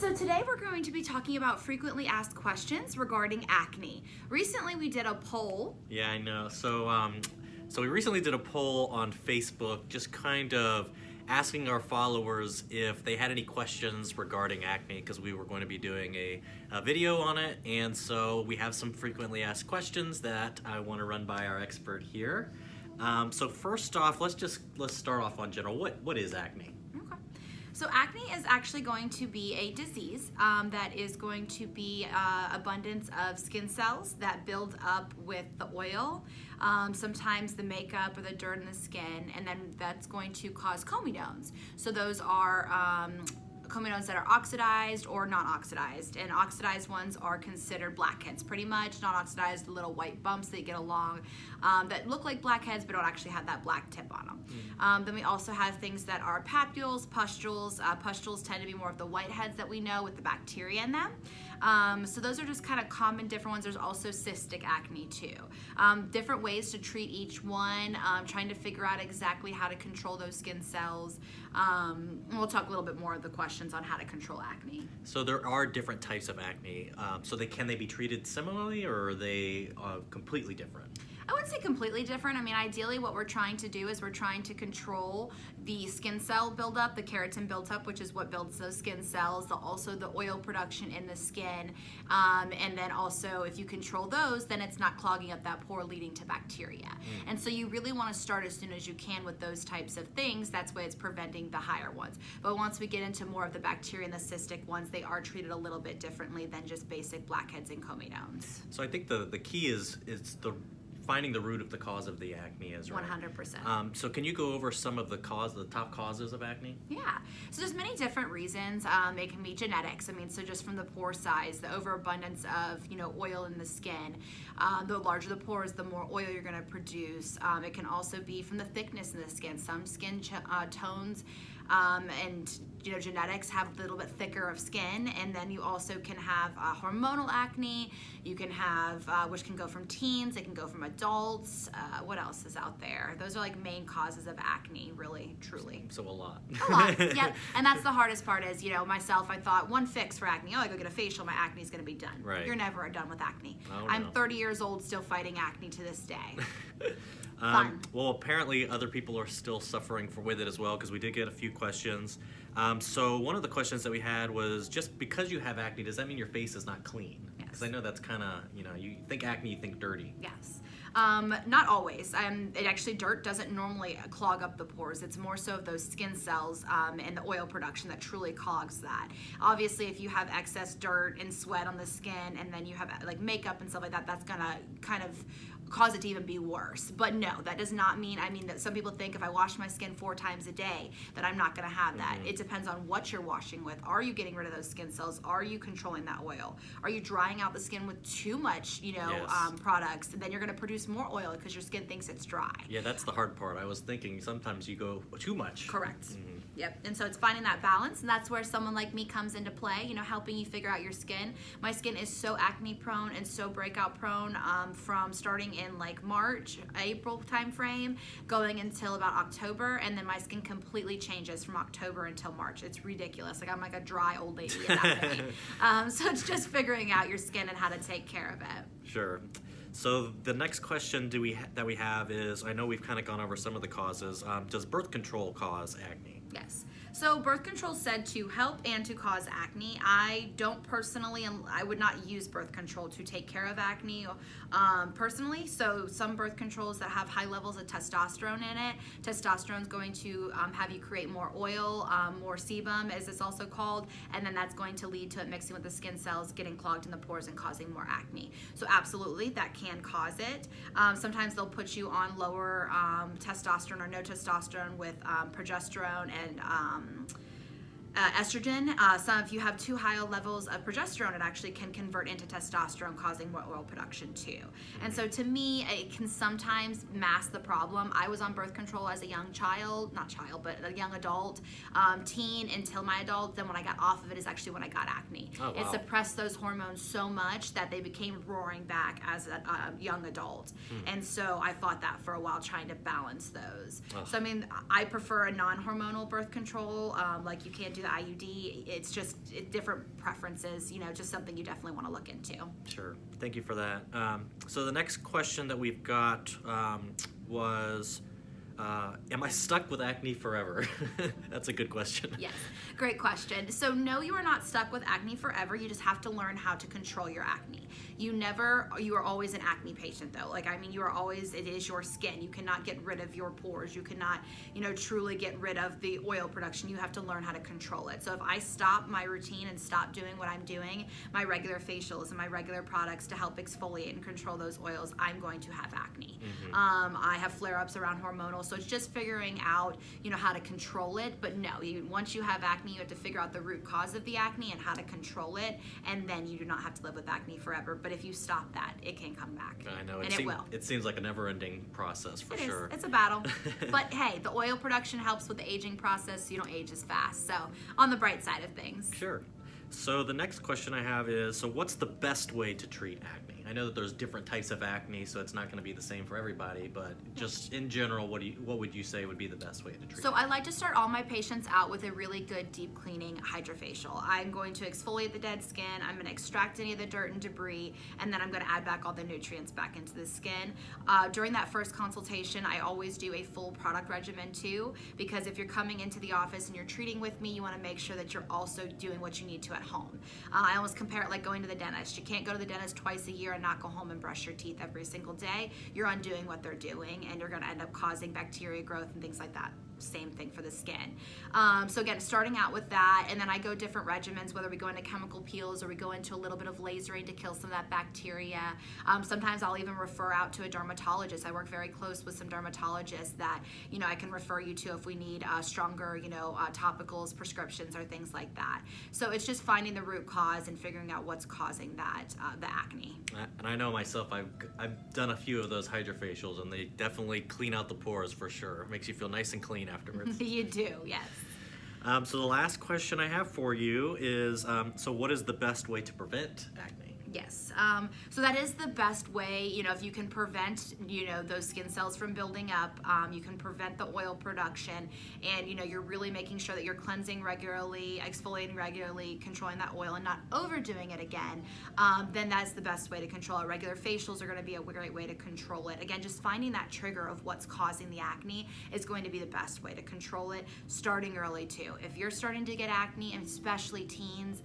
So today we're going to be talking about frequently asked questions regarding acne. Recently we did a poll. Yeah, I know. So we recently did a poll on Facebook, just kind of asking our followers if they had any questions regarding acne, because we were going to be doing a video on it. And so we have some frequently asked questions that I want to run by our expert here. So first off, let's start off on general. What is acne? Okay. So acne is actually going to be a disease that is going to be abundance of skin cells that build up with the oil, sometimes the makeup or the dirt in the skin, and then that's going to cause comedones. So those are comedones that are oxidized or non-oxidized, and oxidized ones are considered blackheads pretty much. Non-oxidized, little white bumps that get along that look like blackheads but don't actually have that black tip on them. Then we also have things that are papules, pustules. Pustules tend to be more of the whiteheads that we know with the bacteria in them. So those are just kind of common different ones. There's also cystic acne too. Different ways to treat each one, trying to figure out exactly how to control those skin cells. We'll talk a little bit more of the questions on how to control acne. So there are different types of acne. Can they be treated similarly, or are they completely different? I wouldn't say completely different. I mean, ideally what we're trying to do is we're trying to control the skin cell buildup, the keratin buildup, which is what builds those skin cells, also the oil production in the skin. And then also if you control those, then it's not clogging up that pore leading to bacteria. And so you really want to start as soon as you can with those types of things. That's why it's preventing the higher ones. But once we get into more of the bacteria and the cystic ones, they are treated a little bit differently than just basic blackheads and comedones. So I think the key is finding the root of the cause of the acne is, right? 100%. So can you go over some of the top causes of acne? Yeah, so there's many different reasons. It can be genetics. I mean, so just from the pore size, the overabundance of oil in the skin. The larger the pores, the more oil you're going to produce. It can also be from the thickness in the skin. Some skin tones and genetics have a little bit thicker of skin, and then you also can have hormonal acne. You can have which can go from teens, it can go from adults. What else is out there? Those are like main causes of acne, really, truly. So a lot. A lot, yeah. And that's the hardest part is, myself, I thought one fix for acne. Oh, I go get a facial, my acne is going to be done. Right. You're never done with acne. Oh, I'm no. 30 years old, still fighting acne to this day. Well, apparently other people are still suffering with it as well, because we did get a few questions. So one of the questions that we had was, just because you have acne, does that mean your face is not clean? Because I know that's kind of, you think acne, you think dirty. Yes. Not always. Dirt doesn't normally clog up the pores. It's more so of those skin cells and the oil production that truly clogs that. Obviously, if you have excess dirt and sweat on the skin, and then you have like makeup and stuff like that, that's gonna kind of cause it to even be worse. But no, that does not mean, that some people think if I wash my skin 4 times a day that I'm not going to have that. It depends on what you're washing with. Are you getting rid of those skin cells? Are you controlling that oil? Are you drying out the skin with too much, products? And then you're going to produce more oil because your skin thinks it's dry. Yeah, that's the hard part. I was thinking sometimes you go too much. Correct. Yep. And so it's finding that balance, and that's where someone like me comes into play, helping you figure out your skin. My skin is so acne prone and so breakout prone from starting in like March, April time frame, going until about October, and then my skin completely changes from October until March. It's ridiculous. Like I'm like a dry old lady at that point. So it's just figuring out your skin and how to take care of it. Sure. So the next question that we have is, I know we've kind of gone over some of the causes. Does birth control cause acne? Yes. So birth control is said to help and to cause acne. I don't personally, and I would not use birth control to take care of acne personally. So some birth controls that have high levels of testosterone in it, testosterone is going to have you create more oil, more sebum as it's also called, and then that's going to lead to it mixing with the skin cells, getting clogged in the pores and causing more acne. So absolutely, that can cause it. Sometimes they'll put you on lower testosterone or no testosterone with progesterone and estrogen. If you have too high levels of progesterone, it actually can convert into testosterone, causing more oil production too. And so to me, it can sometimes mask the problem. I was on birth control as a young but a young adult, teen until my adult. Then when I got off of it is actually when I got acne. Oh, wow. It suppressed those hormones so much that they became roaring back as a young adult. And so I fought that for a while, trying to balance those. So I prefer a non-hormonal birth control. Like you can't do the IUD. It's just different preferences, just something you definitely want to look into. Sure. Thank you for that. So the next question that we've got was, am I stuck with acne forever? That's a good question. Yes, great question. So no, you are not stuck with acne forever. You just have to learn how to control your acne. You are always an acne patient though. You are always, it is your skin. You cannot get rid of your pores. You cannot, truly get rid of the oil production. You have to learn how to control it. So if I stop my routine and stop doing what I'm doing, my regular facials and my regular products to help exfoliate and control those oils, I'm going to have acne. I have flare-ups around hormonal, so it's just figuring out, how to control it. But no, once you have acne, you have to figure out the root cause of the acne and how to control it, and then you do not have to live with acne forever. But if you stop that, it can come back. I know, and it will. It seems like a never-ending process for sure. It's a battle. But hey, the oil production helps with the aging process, so you don't age as fast. So on the bright side of things. Sure. So the next question I have is, so what's the best way to treat acne? I know that there's different types of acne, so it's not going to be the same for everybody, but just in general, what would you say would be the best way to treat? So I like to start all my patients out with a really good deep cleaning hydrofacial. I'm going to exfoliate the dead skin, I'm going to extract any of the dirt and debris, and then I'm going to add back all the nutrients back into the skin. During that first consultation, I always do a full product regimen too, because if you're coming into the office and you're treating with me, you want to make sure that you're also doing what you need to at home. I almost compare it like going to the dentist. You can't go to the dentist twice a year and not go home and brush your teeth every single day. You're undoing what they're doing, and you're going to end up causing bacteria growth and things like that. Same thing for the skin. So again, starting out with that, and then I go different regimens, whether we go into chemical peels or we go into a little bit of lasering to kill some of that bacteria. Sometimes I'll even refer out to a dermatologist. I work very close with some dermatologists that I can refer you to if we need stronger topicals, prescriptions, or things like that. So it's just finding the root cause and figuring out what's causing that the acne. And I know myself, I've done a few of those hydrofacials, and they definitely clean out the pores for sure. It makes you feel nice and clean afterwards. You do, yes. So the last question I have for you is, so what is the best way to prevent acne? Yes, so that is the best way, if you can prevent, those skin cells from building up, you can prevent the oil production, and, you're really making sure that you're cleansing regularly, exfoliating regularly, controlling that oil and not overdoing it again, then that's the best way to control it. Regular facials are going to be a great way to control it. Again, just finding that trigger of what's causing the acne is going to be the best way to control it, starting early too. If you're starting to get acne, and especially teens,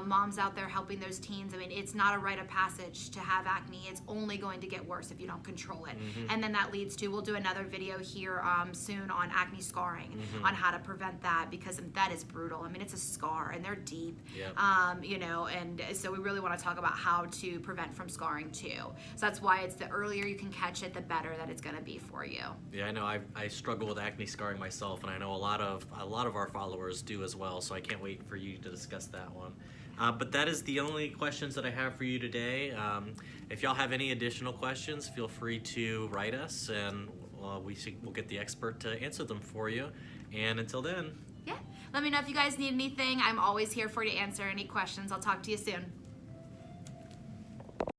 moms out there helping those teens, it's not a rite of passage to have acne. It's only going to get worse if you don't control it. And then that leads to, we'll do another video here soon on acne scarring, on how to prevent that, because that is brutal. It's a scar and they're deep. Yep. And so we really want to talk about how to prevent from scarring too. So that's why it's the earlier you can catch it, the better that it's going to be for you. Yeah, I know. I struggle with acne scarring myself, and I know a lot of our followers do as well. So I can't wait for you to discuss that one. But that is the only questions that I have for you today. If y'all have any additional questions, feel free to write us, and we'll get the expert to answer them for you. And until then, yeah, let me know if you guys need anything. I'm always here for you to answer any questions. I'll talk to you soon.